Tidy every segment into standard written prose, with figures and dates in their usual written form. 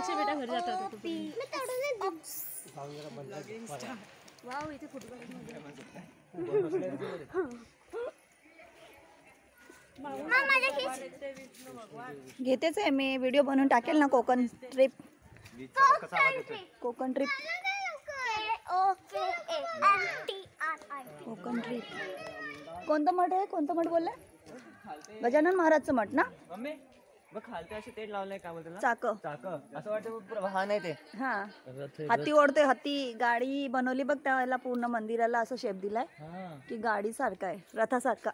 अक्षय बेटा घरी जातात. वाव इथे फुटबॉल घेतेच आहे मी, व्हिडिओ बनवून टाकेल ना. Konkan trip. Konkan trip. Konkan trip. कोणतं मठ आहे? कोणतं मठ बोलले? गजानन महाराजचं मठ ना. खालते असे तेल लावलंय का बोलतो चाक. असं वाटतं वाहन आहे ते. हा हाती ओढतोय. हाती गाडी बनवली बघ त्याला. पूर्ण मंदिराला असं शेप दिलाय की गाडी सारखा आहे, रथासारखा.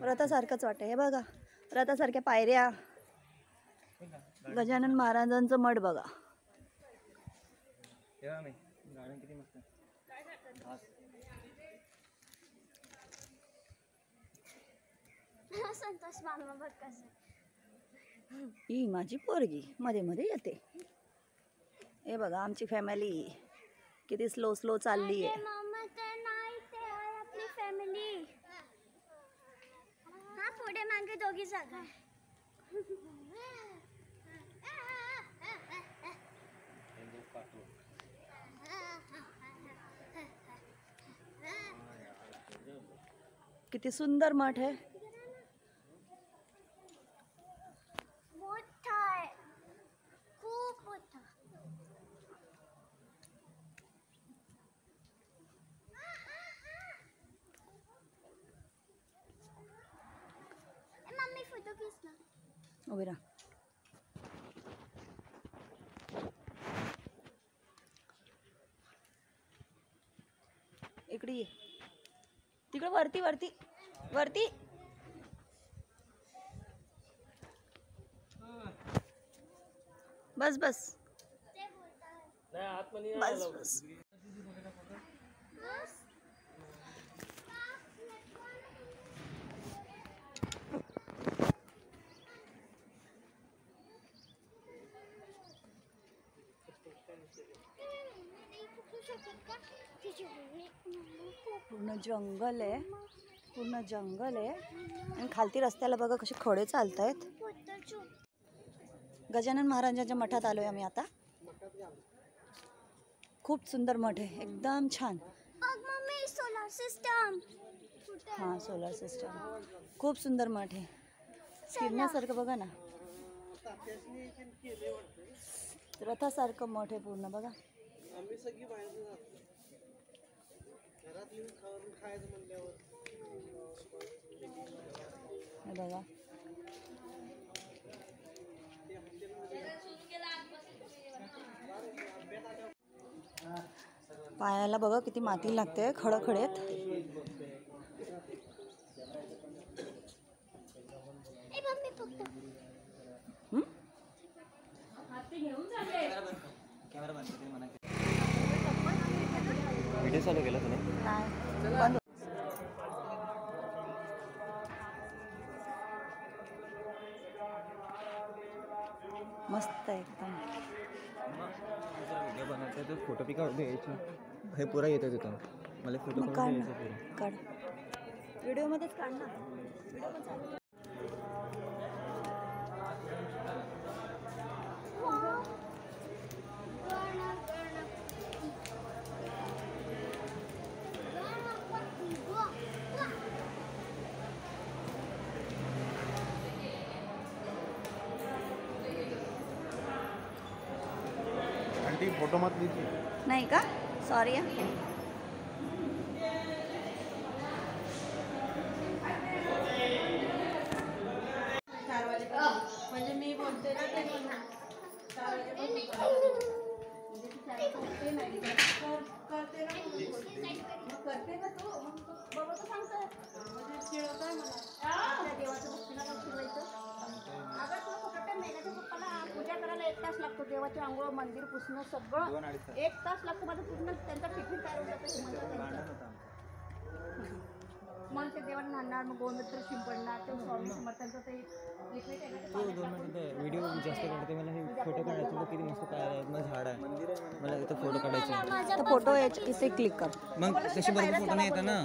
रथासारखंच वाटतं. हे बघा रथासारख्या पायऱ्या. गजानन महाराजांचं मठ बघा. किती मस्त. संतोष मामा बघ कसं. ही माझी पोरगी मध्ये मध्ये येते. हे बघा आमची फॅमिली किती स्लो स्लो चालली आहे. मामा तर नाही, ते आहे आपली फॅमिली. हा पुढे मागे दोघी जागा. किती सुंदर मठ आहे. मोठा आहे, खूप मोठा. मम्मी फोटो खींच ना. उभी राहा. इकडे ये. तिकडे वरती वरती वरती. बस बस बस बस. पूर्ण जंगल आहे. पूर्ण जंगल आहे. आणि खालती रस्त्याला बघा कसे खडे चालत आहेत. गजानन महाराजांच्या मठात आलोय आम्ही आता. खूप सुंदर मठ आहे, एकदम छान. Solar system. हां सोलर सिस्टम. खूप सुंदर मठ आहे. फिरण्यासारखं बघा ना. रथासारखं मठ आहे पूर्ण बघा. हे बघा पायाला बघा किती माती लागते. खडखडेत. व्हिडिओ चालू केला तुम्ही? नाही. मस्त एकदम. व्हिडिओ बनवायचा तर फोटो बी काढून द्यायचे. हे पुरा येतं तिथं. मला फोटो काढून द्यायचा. काढ. व्हिडिओमध्येच काढ ना. व्हिडिओ पण चालू. फोटो मत लीजिए. नाही का? सॉरी. म्हणजे मी बोलते ना ते करते ना तू बाबा तो सांगतोय चिडवतोय मला. देवाचं भक्तीला का फिरवायचं. अगं तो फक्त मेल्याच्या पप्पाला पूजा करायला 1 तास लागतो. देवाची आंघोळ मंदिर पुसणं सगळं 1 तास लागतो. माझं पूर्ण त्यांचा टिफिन तयार होऊन जातं. मग ते देवाला नाणार मग गोमूत्र शिंपडणार. ते स्वामी समर्थांचं ते व्हिडिओ जास्त काढते. मला हे फोटो काढायचे तर किती मस्त तयार आहे. मग झाड आहे. मला इथं फोटो काढायचे. तर फोटो इथे क्लिक कर. मग तसे बरोबर फोटो नाही येतं ना.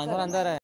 अंधार अंधार आहे.